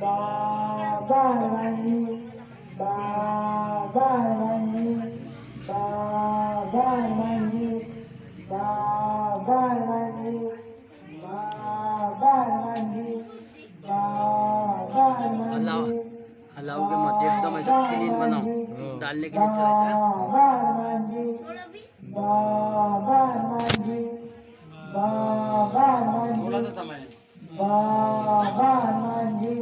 बाबा हनुमान जी, बाबा हनुमान जी, बाबा हनुमान जी, बाबा हनुमान जी, बाबा हनुमान जी, बाबा हनुमान अलाव जी, अलाव के मत एकदम ऐसा क्लीन बनाओ, डालने के लिए अच्छा रहता है। बाबा हनुमान जी, बाबा हनुमान जी, बाबा हनुमान थोड़ा जी, सा समय है। बाबा हनुमान जी,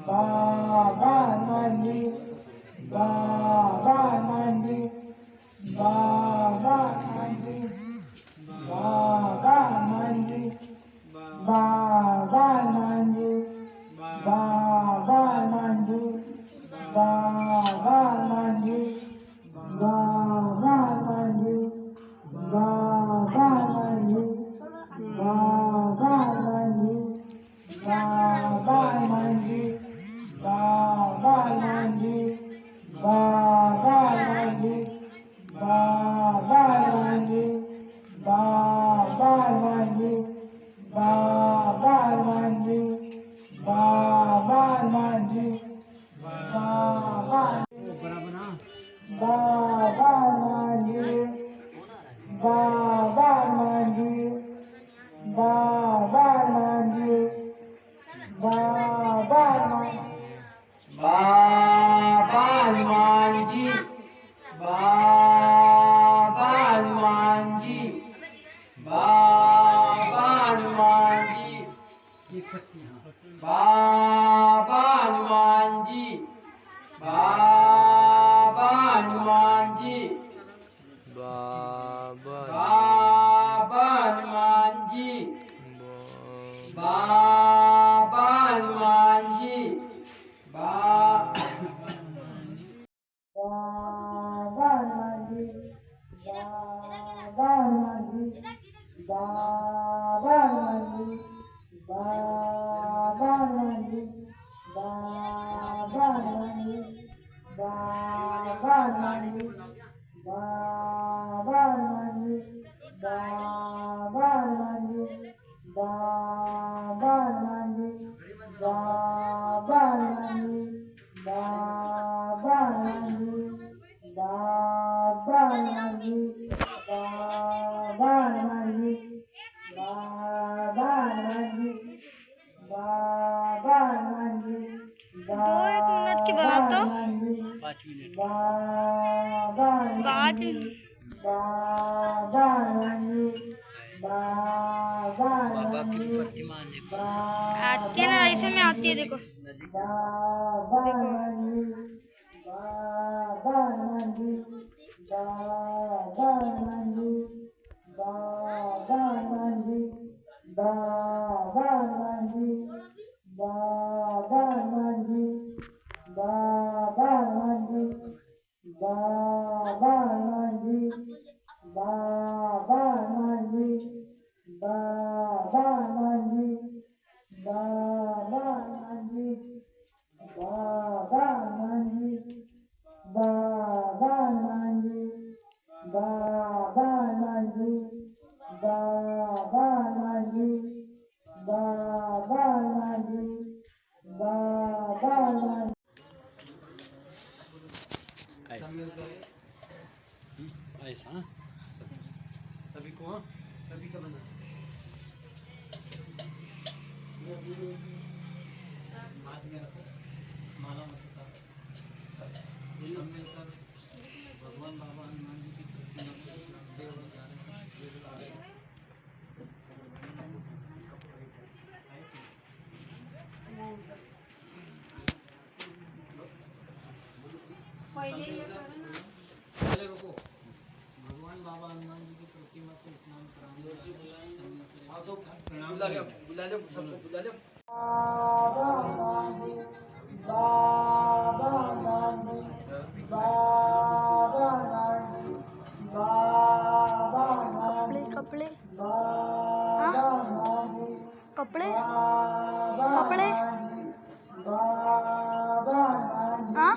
बाबा हनुमान जी, बाबा हनुमान जी, बाबा हनुमान जी, बाबा हनुमान जी, बाबा हनुमान जी, बाबा हनुमान जी, बाबा हनुमान जी, बाबा हनुमान जी, बाबा हनुमान जी, बाबा हनुमान जी, बाबा हनुमान जी, बाबा हनुमान जी, बाबा हनुमान जी, बाबा हनुमान जी, बाबा हनुमान जी, बाबा हनुमान जी, बाबा हनुमान जी, बाबा बराबर ना। बाबा हनुमान जी, बाबा हनुमान जी, बाबा हनुमान जी, बाबा हनुमान बाबा हनुमान जी, बाबा हनुमान जी, बाबा हनुमान जी, बाबा हनुमान जी, बाबा हनुमान जी, बाबा बाबा हनुमान जी, बाबा हनुमान जी, बाबा हनुमान जी, बाबा हनुमान जी, बाबा हनुमान जी, बाबा हनुमान जी, बाबा हनुमान जी, बाबा हनुमान जी, बाबा हनुमान जी, बाबा हनुमान जी, बाबा हनुमान जी, बाबा हनुमान जी, बाबा हनुमान जी, बाबा हनुमान जी, बाबा हनुमान जी, बाबा हनुमान जी, बाबा हनुमान जी, दो एक मिनट की बात तो 5 मिनट। बाबा हनुमान जी, बाबा हनुमान जी, बाबा बाबा हनुमान की जी, प्रतिमा देखो। आती है ना, ऐसे में आती है, देखो बाबा देखो। हनुमान जी, बाबा हनुमान जी, बाबा हनुमान जी, बाबा हनुमान जी, बाबा हनुमान जी, बाबा हनुमान जी, बाबा हनुमान जी, बाबा हनुमान जी, बाबा हनुमान जी, बाबा हनुमान जी, बाबा हनुमान जी, बाबा हनुमान जी, बाबा हनुमान जी, बाबा हनुमान जी, बाबा हनुमान जी, बाबा हनुमान जी, बाबा हनुमान ऐसा ऐसा सभी को, हाँ? सभी का बना। हाथ में रखो, माला मत उतारो। हमने सर भगवान बाबा हनुमान जी की प्रतिमा को देव जा रहे हैं। पहले रुको, भगवान बाबा हनुमान जी की प्रतिमा को स्नान कराने प्रणाम बुला लो सबको बुला लो। बाबा हनुमान जी, बाबा हनुमान जी, बाबा हनुमान जी, बाबा हनुमान जी, कपड़े बाबा हनुमान जी, कपड़े बाबा कपड़े हनुमान जी, बाबा हनुमान जी, हाँ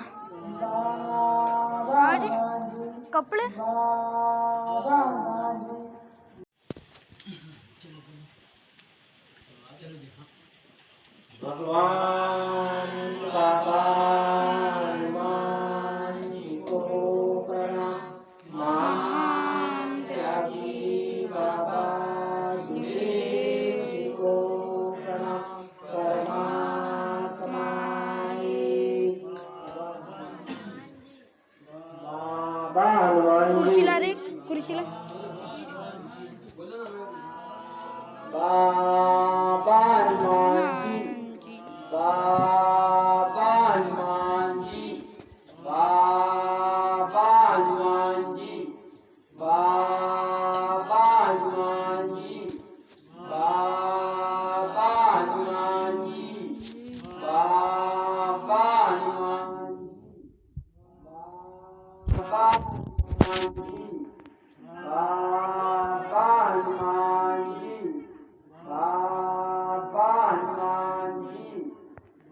बाबा हाँ जी, हनुमान जी, कपड़े बाबा हनुमान जी। चलो जी, हाँ। भगवान बाबा हनुमान जी को प्रणाम। महान त्यागी बाबा गुरुदेव जी को प्रणाम। परमात्मा एक बाबा हनुमान जी। कुर्सीला रे कुर्सीला बाबा हनुमान जी, बाबा हनुमान जी, बाबा हनुमान जी, बाबा हनुमान जी, बाबा हनुमान जी, बाबा हनुमान जी, बाबा हनुमान जी, बाबा हनुमान जी,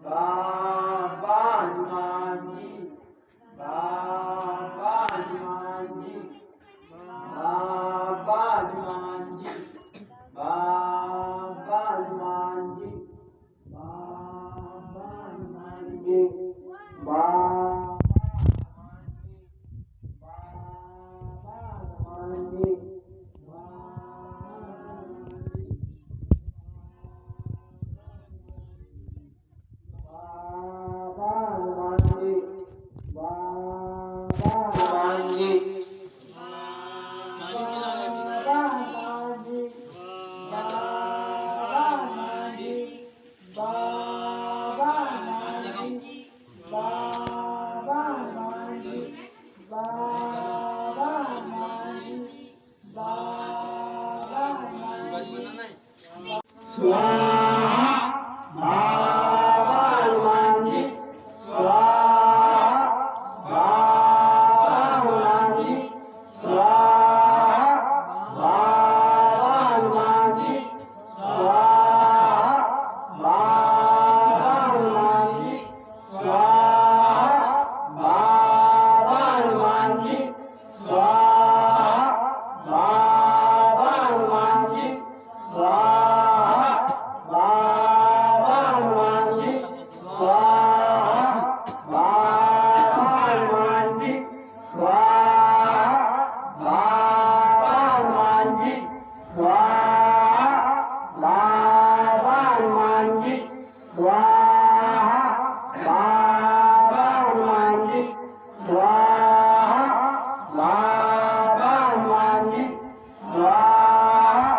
बाबा हनुमान जी, बाबा हनुमान जी, बाबा हनुमान जी, बाबा हनुमान जी, बाबा हनुमान जी, बाबा हनुमान जी, स्वाहा बाबा हनुमान जी, स्वाहा बाबा हनुमान जी, स्वाहा बाबा हनुमान जी, स्वाहा बाबा हनुमान जी, स्वाहा बाबा हनुमान जी, स्वाहा बाबा हनुमान जी, स्वाहा बाबा हनुमान जी, स्वाहा बाबा हनुमान जी, स्वाहा बाबा हनुमान जी, स्वाहा बाबा हनुमान जी, स्वाहा बाबा हनुमान जी, स्वाहा बाबा हनुमान जी, स्वाहा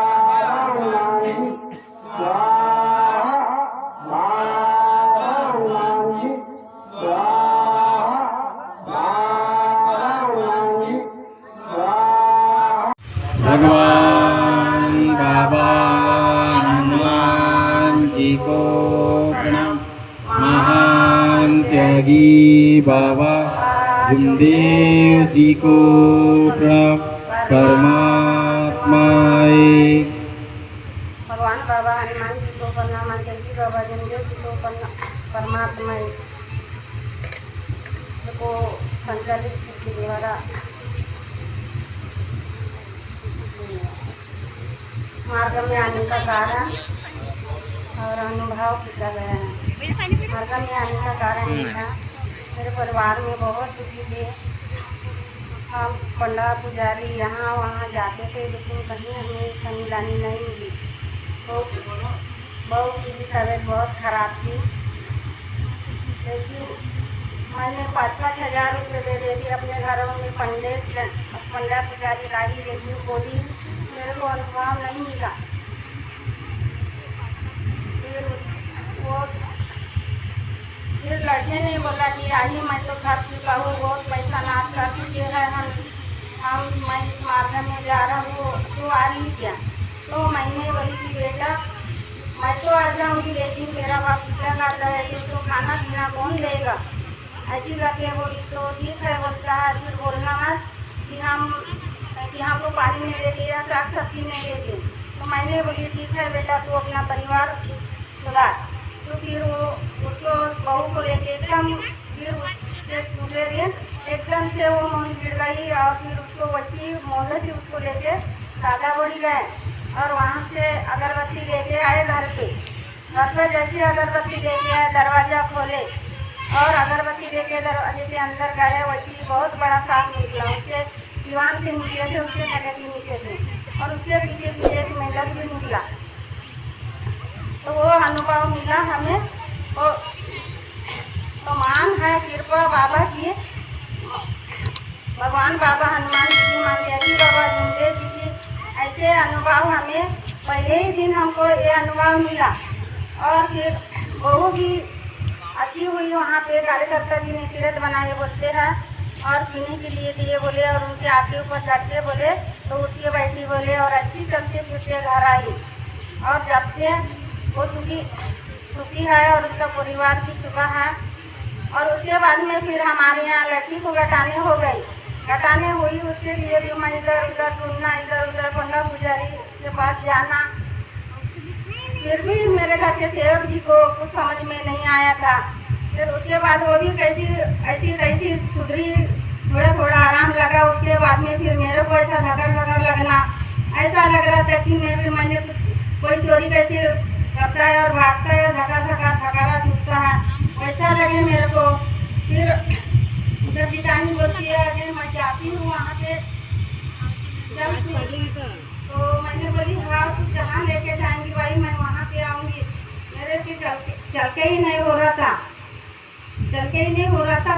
बाबा हनुमान जी, स्वाहा बाबा हनुमान जी, स्वाहा बाबा हनुमान जी, स्वाहा। भगवान बाबा हनुमान जी को प्रणाम। महान त्यागी बाबा गुरुदेव जी को प्रणाम। परमात्मा एक भगवान बाबा हनुमान जी को प्रणाम। अंजलि बाबा जमदेव जी को प्रणाम। परमात्मा को संचालित के द्वारा मार्ग में आने का कारण और अनुभव किया गया है। मार्ग में आने का कारण ये था, मेरे परिवार में बहुत दुखी थे। हम पंडा पुजारी यहाँ वहाँ जाते थे, लेकिन कहीं हमें कमी लानी नहीं मिली। तो बहू की भी तबीयत बहुत खराब थी, लेकिन मैंने 5-5 हज़ार रुपये दे देती अपने घरों में पंडा पुजारी लाई, लेकिन कोई मेरे को अनुभव नहीं मिला। फिर लड़के ने बोला कि आई मैं तो थक चुका हूँ, बहुत पैसा नाश कर चुके हैं मैं इस मार्ग में जा रहा हूँ, तो आ रही क्या? तो मैंने बोली कि बेटा मैं तो आ जाऊँगी, लेकिन मेरा बाप इतना करता है कि उसको खाना पीना कौन देगा? ऐसी लगे बोली तो ठीक है, बोलता है फिर बोलना मत कि हमको पानी नहीं देते या साग सब्जी नहीं देते। तो मैंने बोली ठीक है बेटा, तू अपना परिवार सुधा। तो फिर वो उसको बहू को लेके दूसरे दिन एकदम से वो मन गिर गई, और फिर उसको वैसी मोहल्ले से उसको लेके दादा बड़ी गए और वहाँ से अगरबत्ती लेके आए घर पे। घर पर जैसे अगरबत्ती देके दरवाजा खोले और अगरबत्ती देके दरवाजे के अंदर गए, वैसे बहुत बड़ा सांप निकला। उसके दीवार से नीचे थे, उसके गले के नीचे थे और उसके पीछे पीछे एक मेंढक भी निकला। तो वो अनुभव मिला हमें। तो मान है कृपा बाबा की, भगवान बाबा, हनुमान जी, माता बाबा, जुमदेश जी, ऐसे अनुभव हमें पहले ही दिन हमको ये अनुभव मिला। और फिर बहू भी अच्छी हुई। वहाँ पे कार्यकर्ता जी ने तीरथ बनाए बोलते हैं और पीने के लिए दिए बोले और उनके आगे ऊपर चढ़ते बोले तो उठ के बैठी बोले और अच्छी चलते फिरते घर आई। और जब से वो सुखी है और उसका परिवार भी सुखा है। और उसके बाद में फिर हमारे यहाँ लड़की को घटाने हो गई, घटाने हुई। उसके लिए भी मैं इधर उधर ढूंढना, इधर उधर पंडा पुजारी के पास जाना। फिर भी मेरे घर के सेवक जी को कुछ समझ में नहीं आया था। फिर उसके बाद वो भी ऐसी तैसी सुधरी, थोड़ा आराम लगा। उसके बाद में फिर मेरे को ऐसा धगर लगना, ऐसा लग रहा था कि मैंने कोई चोरी कैसे करता है और भागता है, धकारा दिखता है, वैसा लगे मेरे को। फिर जब जितानी बोलती है अजय मैं जाती हूँ वहाँ पे, तो मैंने बोली हाँ तू जहाँ लेके जाएंगी भाई मैं वहाँ पे आऊँगी। मेरे से चल के ही नहीं हो रहा था।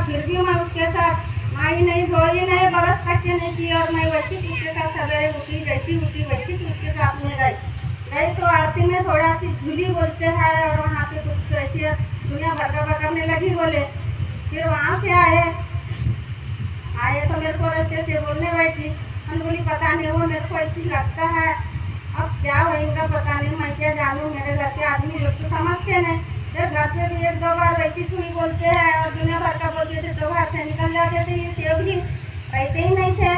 फिर भी मैं उसके साथ नहाई नहीं, धोई नहीं, बरस तक के नहीं की। और मैं वैसी उसके साथ सवेरे उठी, जैसी उठी वैसी उसके साथ में गई। तो आरती में थोड़ा सी झूली बोलते हैं और वहाँ पे कुछ ऐसे दुनिया भरने लगी बोले। फिर वहाँ से आए तो मेरे को रास्ते से बोलने बैठी। मैं बोली पता नहीं वो मेरे को ऐसी लगता है, अब क्या होगा पता नहीं, मैं क्या जानूँ। मेरे घर के आदमी लोग तो समझते नहीं। फिर घर से भी एक दो बार वैसी छुई बोलते हैं और दुनिया भर का बोलते थे तो घर से निकल जाते थे। ये सेव भी रहते ही नहीं थे।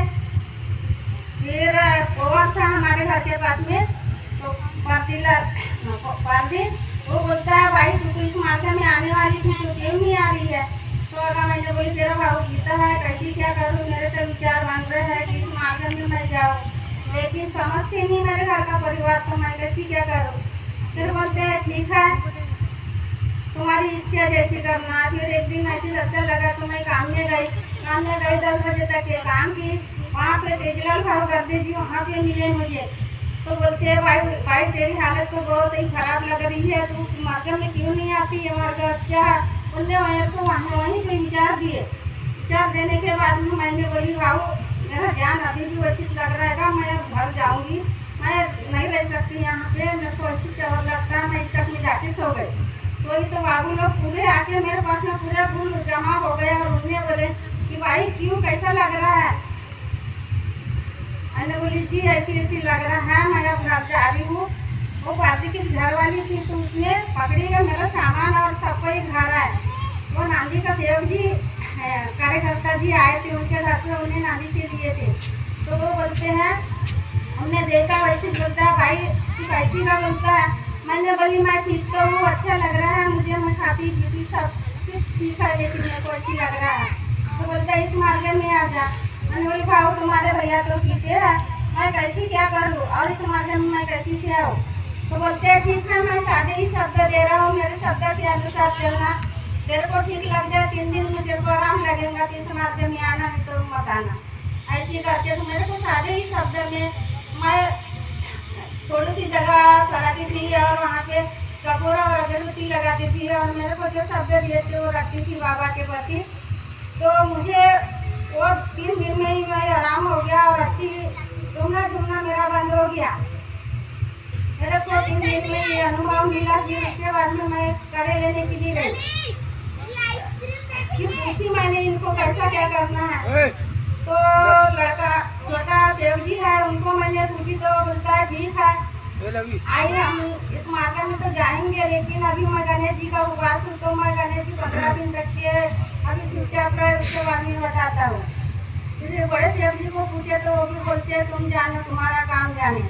फिर और था हमारे घर के पास में, तो पार्टी वो बोलता है भाई तू तो इस मार्केट में आने वाली थी, तो क्यों नहीं आ रही है। तो अगर मैंने बोली तेरा भाव गीता है, कैसी क्या करूँ, मेरे तो विचार बन रहे हैं कि इस मार्केट में मैं जाऊँ, लेकिन समझती नहीं मेरे घर का परिवार, तो मैं कैसी क्या करूँ। फिर बोलते हैं ठीक है तुम्हारी इच्छा जैसी करना। फिर एक दिन ऐसी अच्छा लगा तो मैं काम में गई 10 बजे तक ये काम की। वहाँ पे तेजलाल भाव करते जी वहाँ पे मिले मुझे। तो बोलते हैं भाई तेरी हालत तो बहुत ही खराब लग रही है, तू मार्केट में क्यों नहीं आती है, मार्केट अच्छा है। उनने मेरे को वहीं पे विचार दिए। विचार देने के बाद में मैंने बोली भाऊ मेरा ध्यान अभी भी वैसी लग रहा है, मैं घर जाऊँगी, मैं नहीं रह सकती यहाँ पे, मेरे को ऐसी चौर लगता है। मैं इस तक में जाके सो गई। तो बाबू लोग पूरे आके मेरे पास में पूरा फूल जमा हो गया और उन्हें बोले कि भाई क्यों कैसा लग रहा है। मैंने बोली जी ऐसी लग रहा है, मैं अब घर जा रही हूँ। वो बाजी की घर वाली थी तो उसने पकड़ी का मेरा सामान और सब कोई घर आए। वो नानी का सेवक जी कार्यकर्ता जी आए थे उनके घर पे, उन्हें नानी से लिए थे। तो वो बोलते हैं हमने देखा वैसे बोलता है भाई कैसी का बोलता है। मैंने बोली मैं ठीक तो हूँ, अच्छा लग रहा है मुझे, मैं खाती पीती सब ठीक है, लेकिन मेरे को अच्छी लग रहा है। तो बोलता है इस मार्केट में आ जा। मैंने बोली भाव तुम्हारे भैया तो पीते हैं, मैं कैसी क्या करूँ और इस मार्केट में मैं कैसी से आऊँ। तो बोलते हैं ठीक है मैं सादे ही शब्द दे रहा हूँ, मेरे शब्द के अनुसार चलना, तेरे को ठीक लग जाए 3 दिन में तेरे को आराम लगेगा, 3 मार्केट में आना नहीं तो मत आना। ऐसी करके तो मेरे को सादे ही शब्द में मैं थोड़ी सी जगह कराती थी और वहाँ पे कपूर और अगरबत्ती लगाती थी और मेरे को जो शब्द दिए थे वो रखती थी बाबा के प्रति। तो मुझे वो 3 दिन में ही मैं आराम हो गया और अच्छी घूमना मेरा बंद हो गया। मेरे को 3 दिन में ये अनुभव मिला। फिर उसके बाद में मैं करे लेने के लिए गई, फिर पूछी मैंने इनको कैसा क्या करना है। तो लड़का छोटा सेव जी है उनको मैंने पूछी तो बोलता है ठीक है आइए हम इस मार्केट में तो जाएंगे, लेकिन अभी मैं गणेश जी का उपवास हूँ तो मैं गणेश जी 15 दिन तक के अभी चुपचाप रहे, उसके बाद में बताता हूँ। फिर बड़े सेव जी को पूछे तो वो भी बोलते हैं तुम जानो, तुम्हारा काम जाने।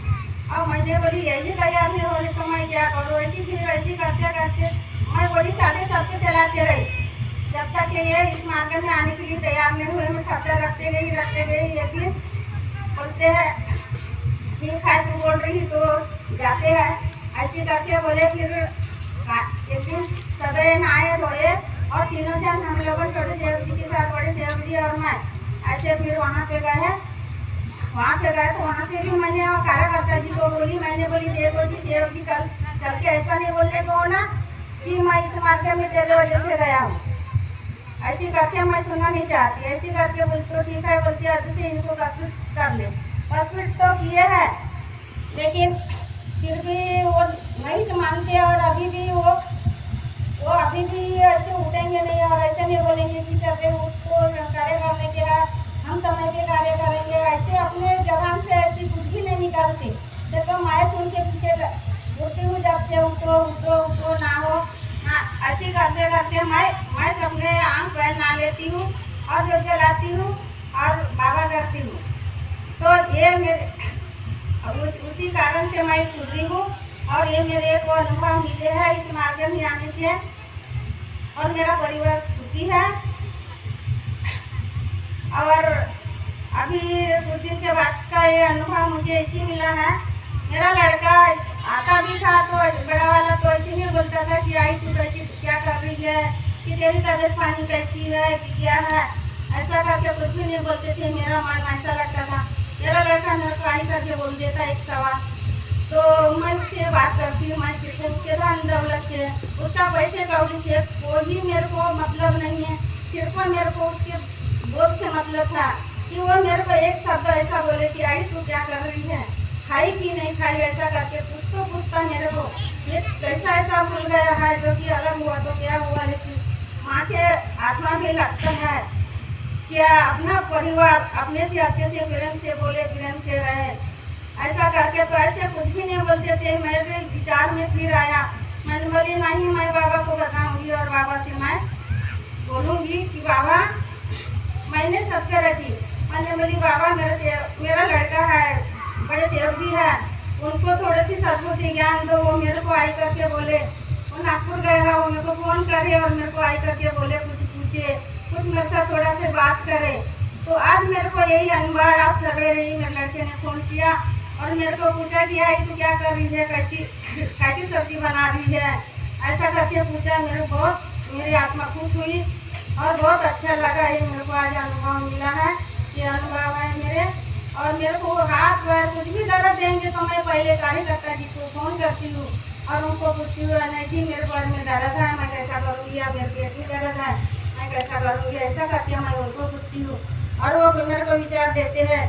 और मैंने बोली यही तैयार नहीं हो रही तो मैं क्या करूँ। ऐसी करते करते मैं बोली साढ़े सबसे चलाते रही जब तक ये इस मार्केट में आने के लिए तैयार नहीं हुए। मैं शब्द रखते गई, लेकिन बोलते हैं ठीक है तू बोल रही तो जाते हैं। ऐसे करके बोले। फिर एक दिन सवेरे नहाए धोए और तीनों जन हम लोग छोटे देव जी के साथ बड़े देव जी और मैं ऐसे फिर वहाँ पे गए तो वहाँ से भी मैंने कार्यकर्ता जी को बोली, मैंने बोली देखो जी देव जी कल चल के ऐसा नहीं बोलने को ना कि मैं इस मार्के में तेरे वजह से गया हूँ, ऐसी करके मैं सुनना नहीं चाहती। ऐसी करके बोलती तो ठीक है, बोलती है से इनको कर ले। हॉस्पिटल तो किए हैं लेकिन फिर भी वो नहीं मानते और अभी भी वो अभी भी ऐसे उठेंगे नहीं और ऐसे नहीं बोलेंगे कि चलते उसको कार्य करने के बाद हम समय पे कार्य करेंगे, ऐसे अपने जबान से ऐसी कुछ भी नहीं निकालते। जब माए सुन के पीछे उठती हूँ जब से उठो ना हो ऐसे करते करते मैं सबने आँख पैर ना लेती हूँ और जो चलाती हूँ और बाबा करती हूँ। तो ये मेरे उसी कारण से मैं सुधरी हूँ और ये मेरे को अनुभव मिले है इस मार्ग में आने से और मेरा परिवार सुखी है। और अभी कुछ दिन के बाद का ये अनुभव मुझे इसी मिला है। मेरा लड़का आता भी था तो बड़ा वाला तो ऐसे नहीं बोलता था कि आई तू कैसी क्या कर रही है, कि तेरी तबियत पानी कैसी है, कि क्या है, ऐसा करके कुछ भी नहीं बोलते थे। मेरा मन ऐसा लगता था मेरा लड़का मेरे को आई करके बोल देता एक सवाल तो मैं उससे बात करती हूँ। मैं सिर्फ उसके धन दौलत से उसका पैसे कौड़ी से कोई मेरे को मतलब नहीं है, सिर्फ मेरे को उसके बोल से मतलब था कि वो मेरे को एक शब्द ऐसा बोले कि आई तू क्या कर रही है, खाई कि नहीं खाई, ऐसा करके पूछता मेरे को ये कैसा ऐसा भूल गया है जो कि अलग हुआ तो क्या हुआ, लेकिन माँ के आत्मा भी लगता है क्या अपना परिवार अपने से अच्छे से प्रेम से बोले, प्रेम से रहे, ऐसा करके तो ऐसे कुछ भी नहीं बोलते थे। मेरे विचार में फिर आया, मैंने बोली नहीं मैं बाबा को बताऊंगी और बाबा से मैं बोलूंगी कि बाबा मैंने सबके रखी। मैंने बोली बाबा मेरा लड़का है, बड़े सेव भी है, उनको थोड़ी सी सद्बुद्धि ज्ञान दो। वो मेरे को आई करके बोले, वो नागपुर गए वो मेरे को फोन करे और मेरे को आई करके बोले कुछ पूछे, कुछ मेरे साथ थोड़ा से बात करे। तो आज मेरे को यही अनुभव आज सवेरे ही मेरे लड़के ने फोन किया और मेरे को पूछा कि आई तू क्या कर रही है, कैसी सब्जी बना रही है, ऐसा करके पूछा। मेरी आत्मा खुश हुई और बहुत अच्छा लगा। ये मेरे को आज अनुभव मिला है, ये अनुभव है मेरे। और मेरे को हाथ पैर कुछ भी दर्द देंगे तो मैं पहले कार्यकर्ता जी को फोन करती हूँ और उनको पूछती हूँ नहीं जी मेरे पैर में दर्द है, मैं कैसा करूँगी, या मेरे पेट में दर्द है मैं कैसा करूँगी, ऐसा करके मैं उनको पूछती हूँ और वो मेरे को विचार देते हैं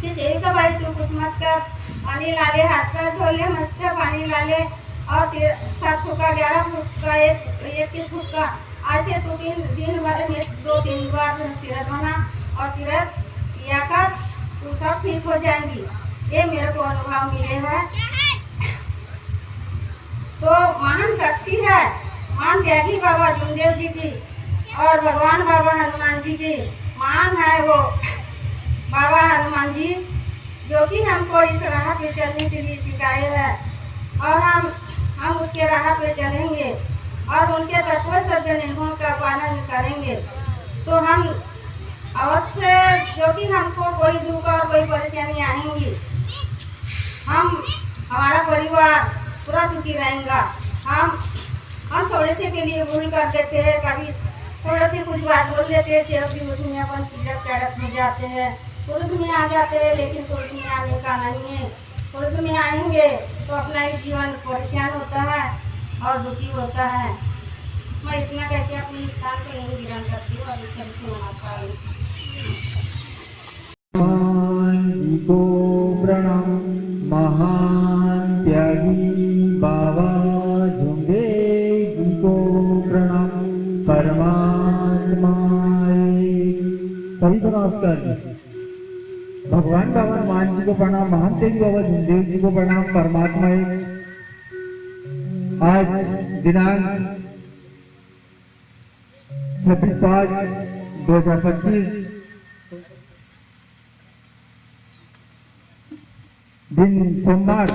कि सेवी का भाई तू कुछ मत कर, पानी ला ले, हाथ पैर धो ले, मस्त पानी ला ले और 7 फुट का 11 फुट का 21 फुट का ऐसे तो दिन भर में 2-3 बार तीरथ होना और तीरथ किया कर तो सब ठीक हो जाएंगी। ये मेरे को अनुभव मिले है। तो महान शक्ति है, महान त्यागी बाबा जुमदेव जी की और भगवान बाबा हनुमान जी की महान है वो बाबा हनुमान जी, जो कि हमको इस राह पे चलने के लिए सिखाए है और हम उसके राह पे चलेंगे और उनके तत्व सज्जन नियमों का पालन करेंगे तो हम अवश्य जो कि हमको कोई दुख और कोई परेशानी आएंगी, हमारा परिवार पूरा सुखी रहेगा। हम थोड़े से के लिए भूल कर देते हैं, कभी थोड़ा सी कुछ बात बोल देते हैं, सिर्फ भी उसमें अपन चढ़त हो जाते हैं, पुरुष में आ जाते हैं, लेकिन पुरुष में आने का नहीं है। पुरुष में आएंगे तो अपना ही जीवन परेशान होता है और दुखी होता है। मैं इतना कहकर अपनी स्थान को यही विराम करती हूँ और इसका विषय को प्रणाम। महान त्यागी बाबा जुमदेव जी को प्रणाम। परमात्मा सभी को नमस्कार जी। भगवान बाबा हनुमान जी को प्रणाम, महान त्यागी बाबा जुमदेव जी को प्रणाम। परमात्मा आज दिनांक 26/5/2025 दिन सोमवार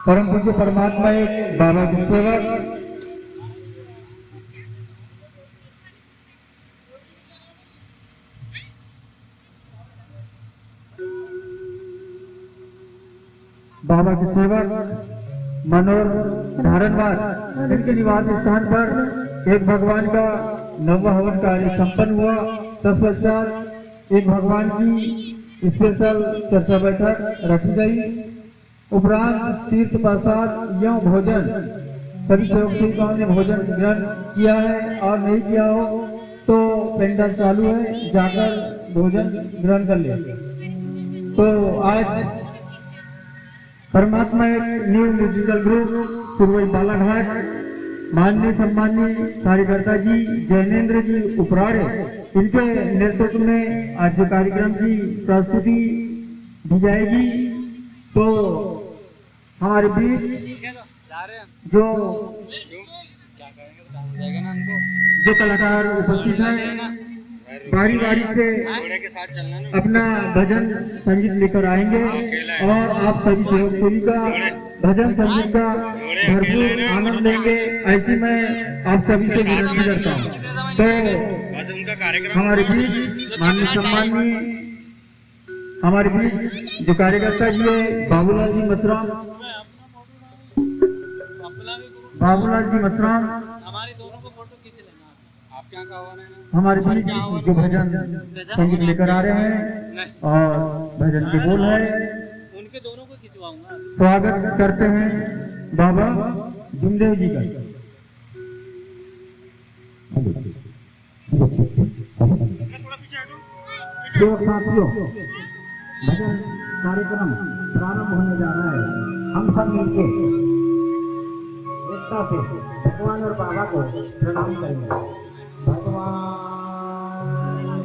परम पूज्य परमात्मा एक बाबा के सेवक मनोर धारणवार इनके निवास स्थान पर एक भगवान का नव हवन कार्य संपन्न हुआ। तत्पश्चात एक भगवान की स्पेशल चर्चा बैठक रखी गई। उपरांत तीर्थ प्रसाद या भोजन सभी सेवकों ने भोजन ग्रहण किया है और नहीं किया हो तो पेंडल चालू है, जाकर भोजन ग्रहण कर ले। तो आज परमात्मा एक न्यू म्यूजिकल ग्रुप सुरवई बालाघाट माननीय सम्माननीय कार्यकर्ता जी जैनेन्द्र जी उपराड़े इनके नेतृत्व में आज जो कार्यक्रम की प्रस्तुति दी जाएगी। तो हमारे बीच जो कलाकार उपस्थित हैं बारी बारी से अपना भजन संगीत लेकर आएंगे और आप सभी सेवक का भजन संगीत का भरपूर आनंद लेंगे, ऐसी मैं आप सभी से विनती करता हूँ। तो हमारे बीच माननीय सम्माननीय हमारे बीच जो कार्यकर्ता जी है बाबूलाल जी मसराम, हमारी दोनों को फोटो खींच लेना। आप क्या कहोगे? हमारे बीच जो भजन संगीत लेकर आ रहे हैं और भजन के बोल है, उनके दोनों को खिंचवाऊंगा। स्वागत करते हैं बाबा जुमदेव जी का। साथियों, भजन कार्यक्रम प्रारंभ होने जा रहा है। हम सब मिलके एकता से भगवान और बाबा को प्रणाम करेंगे। भगवान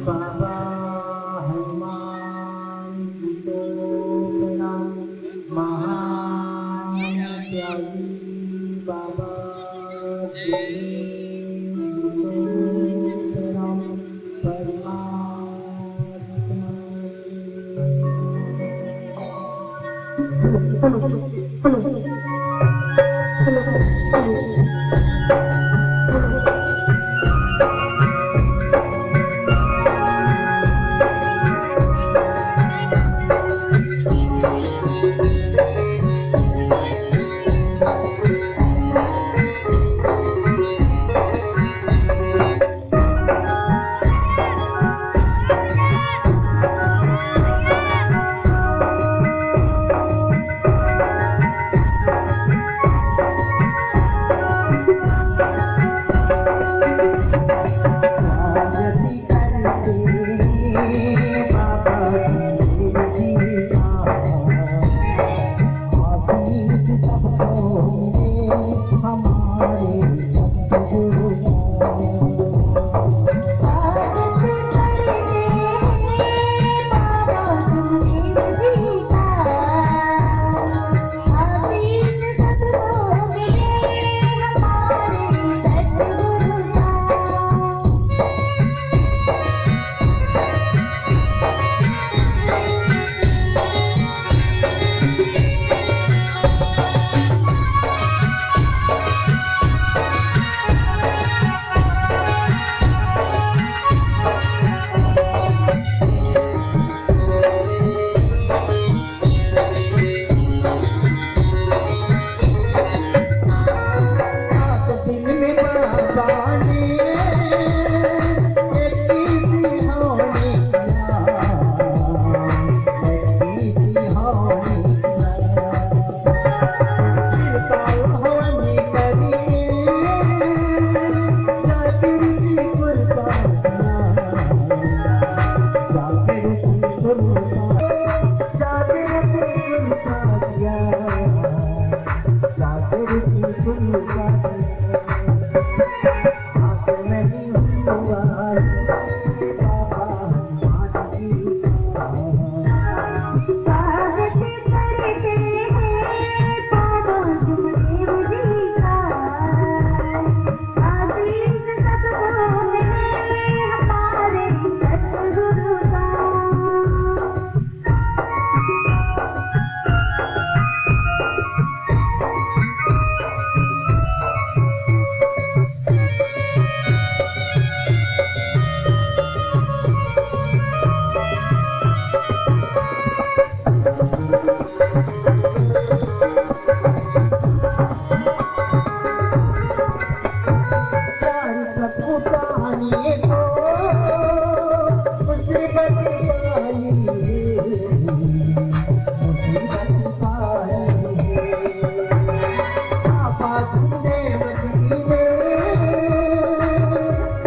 बाबा हनुमान जी को प्रणाम, महान त्यागी बाबा जी को प्रणाम,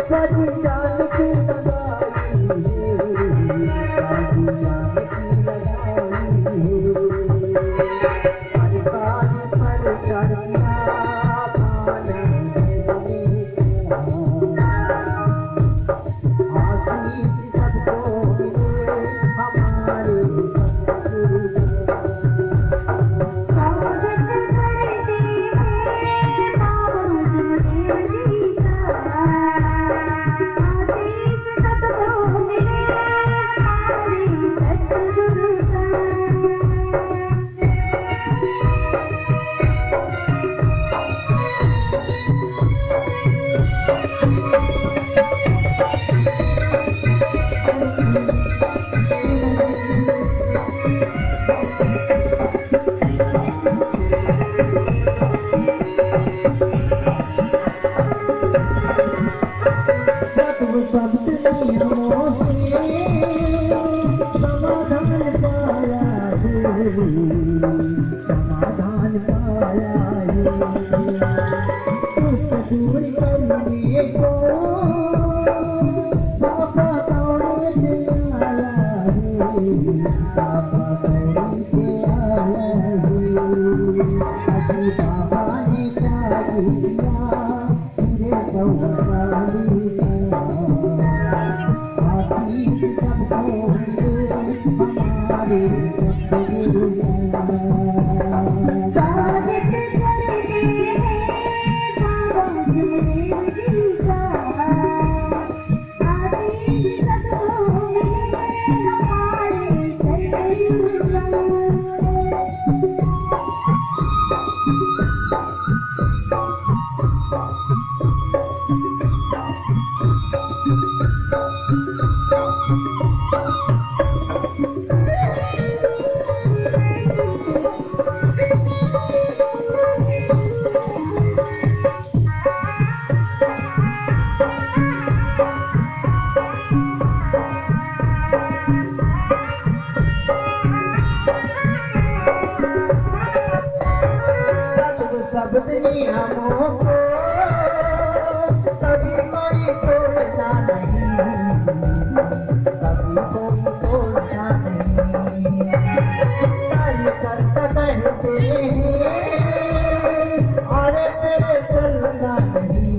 सारी जान की लगाई सारी जान की लगाई हर बार पर चढ़ना आशीष सबको मिले हमारे समाधान पाया दूर करने को बाबा दौड़े से आया बाबा दौड़े से आया अभी बाबा ने क्या किया पूरे सौराली आशीष सबको मिले हमारे सतगुरु सब दुनियाओं को कभी कोई तोड़ता नहीं कभी कोई तोड़ता नहीं कल करता कहते हैं और तेरे चलना नहीं